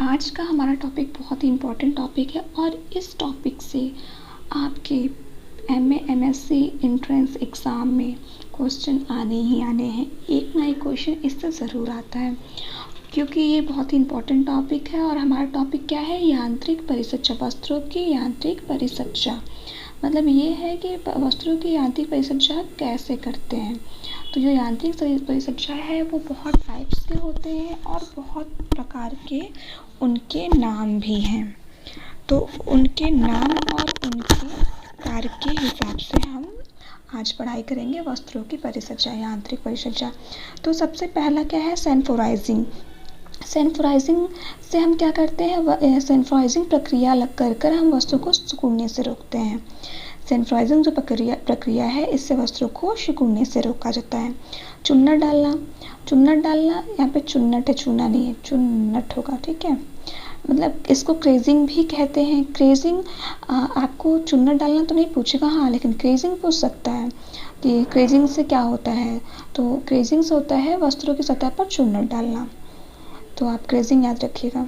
आज का हमारा टॉपिक बहुत ही इम्पोर्टेंट टॉपिक है और इस टॉपिक से आपके एमए एमएससी एंट्रेंस एग्ज़ाम में क्वेश्चन आने ही आने हैं। एक ना एक क्वेश्चन इससे ज़रूर आता है क्योंकि ये बहुत ही इम्पोर्टेंट टॉपिक है। और हमारा टॉपिक क्या है? यांत्रिक परिचर्या, वस्त्रों की यांत्रिक परिचर्या। मतलब ये है कि वस्त्रों की यांत्रिक परिचर्या कैसे करते हैं। तो जो यांत्रिक परिचर्या है वो बहुत टाइप्स के होते हैं और बहुत प्रकार के उनके नाम भी हैं। तो उनके नाम और उनके कार्य के हिसाब से हम आज पढ़ाई करेंगे वस्त्रों की परिचर्या, यांत्रिक परिचर्या। तो सबसे पहला क्या है? सेंफोराइजिंग। सेंफोराइजिंग से हम क्या करते हैं? सेंफोराइजिंग प्रक्रिया कर हम वस्त्रों को सिकुड़ने से रोकते हैं। सेंफोराइजिंग जो प्रक्रिया है, इससे वस्त्रों को सिकुड़ने से रोका जाता है। चुन्नट डालना, चुन्नट डालना, यहाँ पे चुन्नट है, चूना नहीं है, चुन्नट होगा, ठीक है। मतलब इसको क्रेजिंग भी कहते हैं। क्रेजिंग आपको चुन्नट डालना तो नहीं पूछेगा, हाँ, लेकिन क्रेजिंग पूछ सकता है कि क्रेजिंग से क्या होता है। तो क्रेजिंग से होता है वस्त्रों की सतह पर चुन्नट डालना। तो आप क्रेजिंग याद रखिएगा।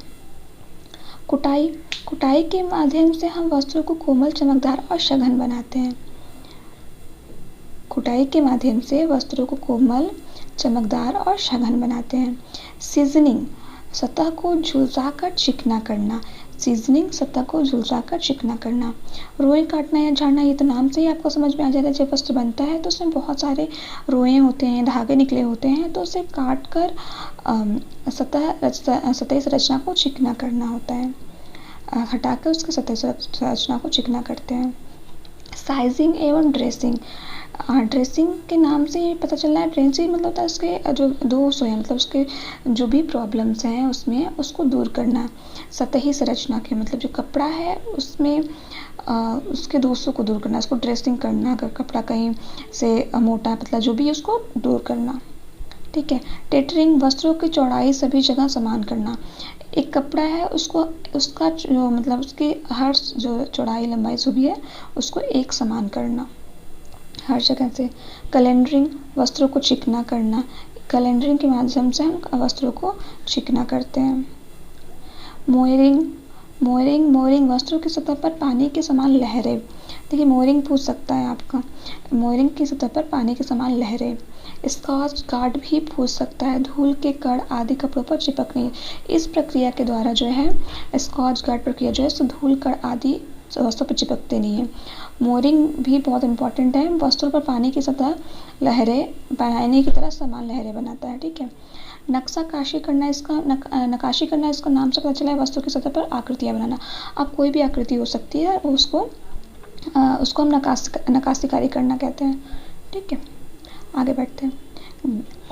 कुटाई, कुटाई के माध्यम से हम वस्त्रों को कोमल, चमकदार और सघन बनाते हैं। कुटाई के माध्यम से वस्त्रों को कोमल, चमकदार और सघन बनाते हैं। सीजनिंग, सतह को झुलसाकर चिकना करना। सीजनिंग, सतह को झुलसाकर चिकना करना। रोएं काटना या झाड़ना, ये तो नाम से ही आपको समझ में आ जाता है। जब वस्त्र बनता है तो उसमें बहुत सारे रोएं होते हैं, धागे निकले होते हैं, तो उसे काट कर सतही संरचना को चिकना करना होता है। हटाकर उसकी सतही संरचना को चिकना करते हैं। साइजिंग एवं ड्रेसिंग। ड्रेसिंग के नाम से पता चल रहा है, ड्रेसिंग मतलब होता है उसके जो दोष हैं, मतलब उसके जो भी प्रॉब्लम्स हैं उसमें उसको दूर करना। सतही संरचना के मतलब जो कपड़ा है उसमें उसके दोषों को दूर करना, उसको ड्रेसिंग करना। अगर कपड़ा कहीं से मोटा पतला जो भी, उसको दूर करना, ठीक है। टेटरिंग, वस्त्रों की चौड़ाई सभी जगह समान करना। एक कपड़ा है उसको उसका जो मतलब उसकी हर जो चौड़ाई लंबाई जो भी है उसको एक समान करना हर जगह से। कैलेंडरिंग, वस्त्रों को चिकना करना। कैलेंडरिंग के माध्यम से हम वस्त्रों को चिकना करते हैं। मोयरिंग, मोयरिंग, मोयरिंग, वस्त्रों की सतह पर पानी के समान लहरें। देखिए मोयरिंग पूछ सकता है आपका, मोयरिंग की सतह पर पानी के समान लहरें। स्कॉच गार्ड भी पूछ सकता है, धूल के कण आदि कपड़ों पर चिपकने। इस प्रक्रिया के द्वारा जो है स्कॉच गार्ड प्रक्रिया जो है तो धूल कण आदि वस्त्रों पर चिपकते नहीं है। मोयरिंग भी बहुत इंपॉर्टेंट है, वस्त्रों पर पानी की सतह लहरें बनाने की तरह समान लहरें बनाता है, ठीक है। नक्काशी करना, इसका नक्काशी करना, इसका नाम से पता चला है वस्तु की सतह पर आकृतियाँ बनाना। अब कोई भी आकृति हो सकती है, उसको हम नक्काशीकारी करना कहते हैं, ठीक है। आगे बढ़ते हैं।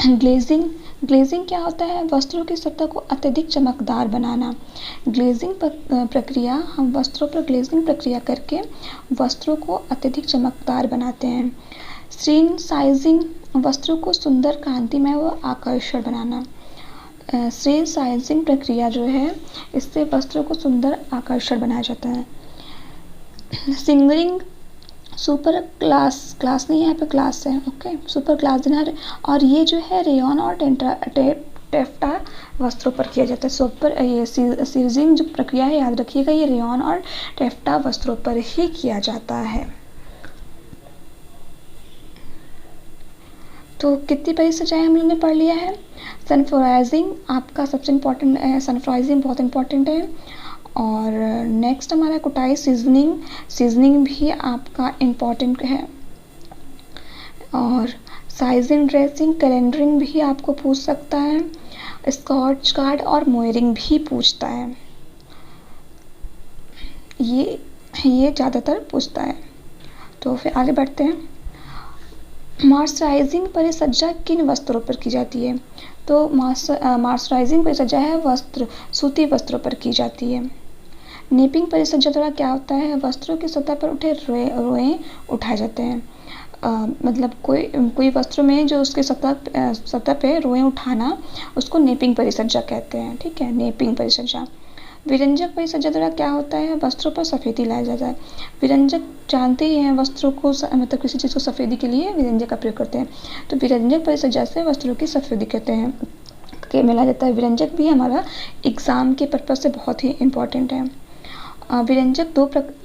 ग्लेजिंग, ग्लेजिंग क्या होता है? वस्त्रों की सतह को अत्यधिक चमकदार बनाना। ग्लेजिंग प्रक्रिया, हम वस्त्रों पर ग्लेजिंग प्रक्रिया करके वस्त्रों को अत्यधिक चमकदार बनाते हैं। स्क्रीन साइजिंग, वस्त्रों को सुंदर, कांतिमय व आकर्षक बनाना। स्क्रीन साइजिंग प्रक्रिया जो है इससे वस्त्रों को सुंदर, आकर्षक बनाया जाता है। सिंगरिंग, सुपर ग्लास, ग्लास नहीं है यहाँ पे, क्लास है, ओके, सुपर ग्लास देना। और ये जो है रेयॉन और टेफ्टा वस्त्रों पर किया जाता है। सुपर ये सीजिंग जो प्रक्रिया है, याद रखिएगा, ये रेयॉन और टेफ्टा वस्त्रों पर ही किया जाता है। तो कितनी परिचर्याएं हम लोगों ने पढ़ लिया है? सनफ्लोराइजिंग आपका सबसे इम्पोर्टेंट है, सनफ्लोराइजिंग बहुत इम्पोर्टेंट है। और नेक्स्ट हमारा कुटाई, सीजनिंग, सीजनिंग भी आपका इम्पोर्टेंट है। और साइजिंग, ड्रेसिंग, कैलेंडरिंग भी आपको पूछ सकता है। स्कॉच गार्ड और मोयरिंग भी पूछता है, ये ज़्यादातर पूछता है। तो फिर आगे बढ़ते हैं। मॉइस्चराइजिंग परिचर्या किन वस्त्रों पर की जाती है? तो मॉइस्चराइजिंग परिचर्या है वस्त्र, सूती वस्त्रों पर की जाती है। नेपिंग परिचर्या द्वारा क्या होता है? वस्त्रों की सतह पर उठे रोएं उठाए जाते हैं। मतलब कोई वस्त्र में जो उसके सतह पे रोएं उठाना, उसको नेपिंग परिचर्या कहते हैं, ठीक है, नेपिंग परिचर्या। विरंजक परिचर्या द्वारा क्या होता है? वस्त्रों पर सफेदी लाया जाता है। विरंजक जानते ही हैं, वस्त्रों को मतलब किसी चीज़ को सफेदी के लिए विरंजक का प्रयोग करते हैं। तो विरंजक परिचर्या से वस्त्रों की सफेदी करते हैं। के मिला जाता है। व्यंजक भी हमारा एग्ज़ाम के पर्पज़ से बहुत ही इम्पोर्टेंट है। व्यंजक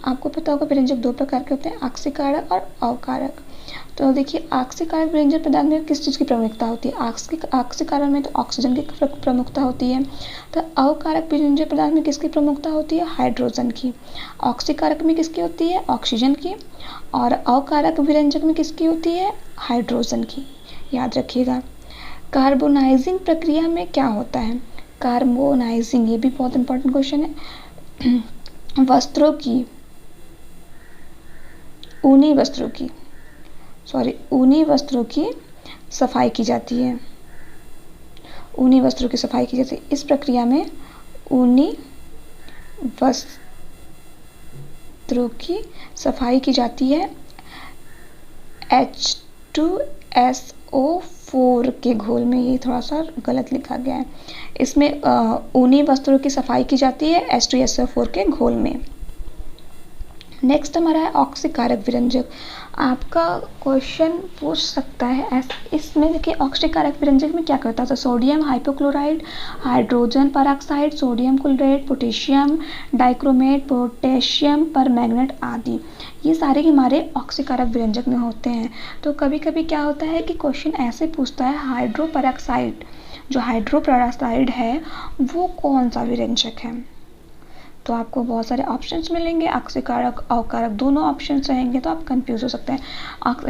आपको पता होगा व्यंजक दो प्रकार के होते हैं, आक्सीकारक और अवकारक। तो देखिए आक्सीकारक व्यंजन पदार्थ में किस चीज़ की प्रमुखता होती है? आक्सीकारक में तो ऑक्सीजन की प्रमुखता होती है। तो अवकारक व्यंजन पदार्थ में किसकी प्रमुखता होती है? हाइड्रोजन की। ऑक्सीकारक में किसकी होती है? ऑक्सीजन की। और अवकारक व्यंजक में किसकी होती है? हाइड्रोजन की। याद रखिएगा। कार्बोनाइजिंग प्रक्रिया में क्या होता है? कार्बोनाइजिंग, ये भी बहुत इंपॉर्टेंट क्वेश्चन है। ऊनी वस्त्रों की सफाई की जाती है। ऊनी वस्त्रों की सफाई की जाती है। इस प्रक्रिया में ऊनी वस्त्रों की सफाई की जाती है H2SO4 के घोल में। ये थोड़ा सा गलत लिखा गया है। इसमें ऊनी वस्त्रों की सफाई की जाती है H2SO4 के घोल में। नेक्स्ट हमारा है ऑक्सीकारक विरंजक। आपका क्वेश्चन पूछ सकता है इसमें देखिए ऑक्सीकारक विरंजक में क्या करता है? Sodium hypochloride, hydrogen peroxide, sodium chloride, potassium dichromate, potassium permanganate आदि, ये सारे हमारे ऑक्सीकारक विरंजक में होते हैं। तो कभी कभी क्या होता है कि क्वेश्चन ऐसे पूछता है हाइड्रोपरऑक्साइड, जो हाइड्रोपरऑक्साइड है वो कौन सा विरंजक है? तो आपको बहुत सारे ऑप्शंस मिलेंगे, ऑक्सीकारक अवकारक दोनों ऑप्शंस रहेंगे, तो आप कंफ्यूज हो सकते हैं।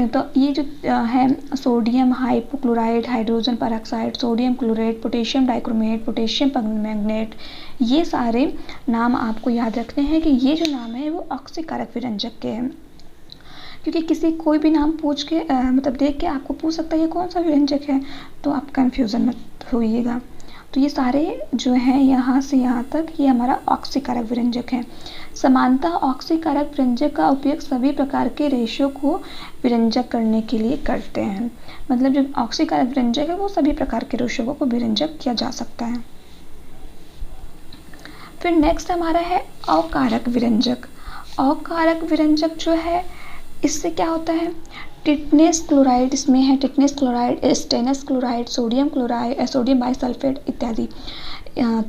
तो ये जो है sodium hypochloride, hydrogen peroxide, sodium chloride, potassium dichromate, potassium permanganate, ये सारे नाम आपको याद रखने हैं कि ये जो नाम है वो ऑक्सीकारक विरंजक के हैं। क्योंकि कोई भी नाम पूछ के मतलब देख के आपको पूछ सकता है ये कौन सा विरंजक है, तो आप कंफ्यूजन मत होइएगा। तो ये सारे जो हैं यहाँ से यहाँ तक ये हमारा ऑक्सीकारक विरंजक है। समानतः ऑक्सीकारक विरंजक का उपयोग सभी प्रकार के रेशों को विरंजक करने के लिए करते हैं। मतलब जो ऑक्सीकारक विरंजक है वो सभी प्रकार के रेशों को विरंजक किया जा सकता है। फिर नेक्स्ट हमारा है अवकारक विरंजक। अवकारक विरंजक जो है इससे क्या होता है? टिटनेस क्लोराइड इसमें है, tetanus chloride, stannous chloride, sodium chloride, sodium bisulphate इत्यादि।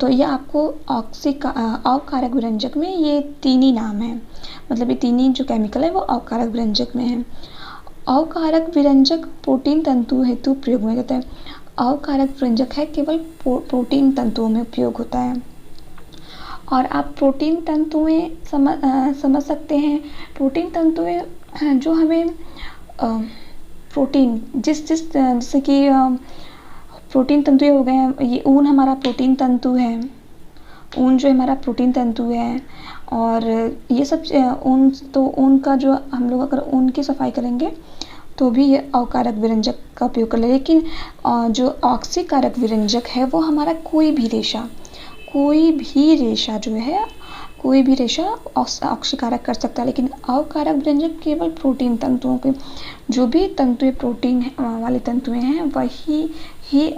तो ये आपको अवकारक विरंजक में ये तीन ही नाम है, मतलब ये तीन ही जो केमिकल है वो अवकारक विरंजक में है। अवकारक विरंजक प्रोटीन तंतु हेतु प्रयोग में होता है। अवकारक विरंजक है केवल प्रोटीन तंतुओं में उपयोग होता है। और आप प्रोटीन तंतुएं समझ सकते हैं। प्रोटीन तंतुएं जो हमें प्रोटीन जैसे कि प्रोटीन तंतु हो गए हैं, ये ऊन हमारा प्रोटीन तंतु है, ऊन जो हमारा प्रोटीन तंतु है। और ये सब ऊन का जो हम लोग अगर ऊन की सफाई करेंगे तो भी ये अवकारक विरंजक का उपयोग कर ले। लेकिन जो ऑक्सीकारक विरंजक है वो हमारा कोई भी रेशा ऑक्सीकारक कर सकता है। लेकिन अवकारक विरंजक केवल प्रोटीन तंतुओं के, जो भी तंतुएं प्रोटीन वाले तंतुएं हैं वही ही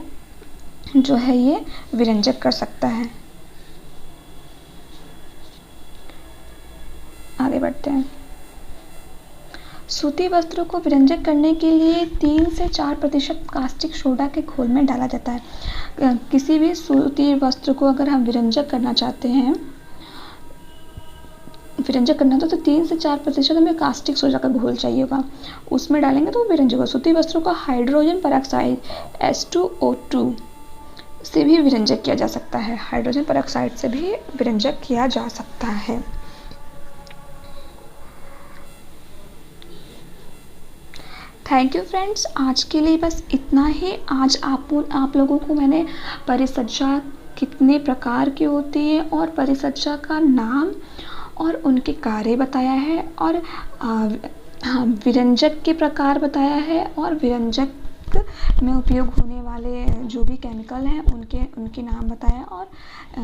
जो है ये विरंजक कर सकता है। आगे बढ़ते हैं। सूती वस्त्रों को विरंजक करने के लिए 3 से 4% कास्टिक सोडा के घोल में डाला जाता है। किसी भी सूती वस्त्र को अगर हम विरंजक करना चाहते हैं, तो 3 से 4% हमें कास्टिक सोडा का घोल चाहिए होगा, उसमें डालेंगे तो वो विरंजक होगा। सूती वस्त्रों का हाइड्रोजन परऑक्साइड H2O2 से भी विरंजक किया जा सकता है। हाइड्रोजन परऑक्साइड से भी विरंजक किया जा सकता है। थैंक यू फ्रेंड्स, आज के लिए बस इतना ही। आज आप लोगों को मैंने परिसज्जा कितने प्रकार की होती है और परिसज्जा का नाम और उनके कार्य बताया है, और विरंजक के प्रकार बताया है, और विरंजक में उपयोग होने वाले जो भी केमिकल हैं उनके नाम बताया, और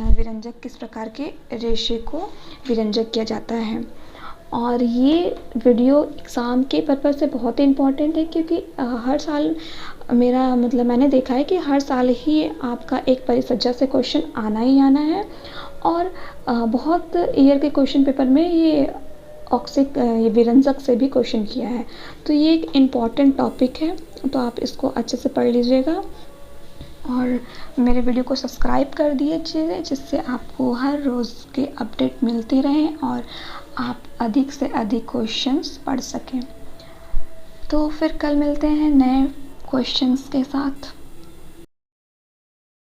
विरंजक किस प्रकार के रेशे को विरंजक किया जाता है। और ये वीडियो एग्ज़ाम के पर्पज़ से बहुत इम्पॉर्टेंट है, क्योंकि हर साल मैंने देखा है कि हर साल ही आपका एक परिसज्जा से क्वेश्चन आना ही आना है, और बहुत ईयर के क्वेश्चन पेपर में ये विरंजक से भी क्वेश्चन किया है। तो ये एक इम्पॉर्टेंट टॉपिक है, तो आप इसको अच्छे से पढ़ लीजिएगा। और मेरे वीडियो को सब्सक्राइब कर दीजिए जिससे आपको हर रोज़ के अपडेट मिलती रहें और आप अधिक से अधिक क्वेश्चंस पढ़ सकें। तो फिर कल मिलते हैं नए क्वेश्चंस के साथ।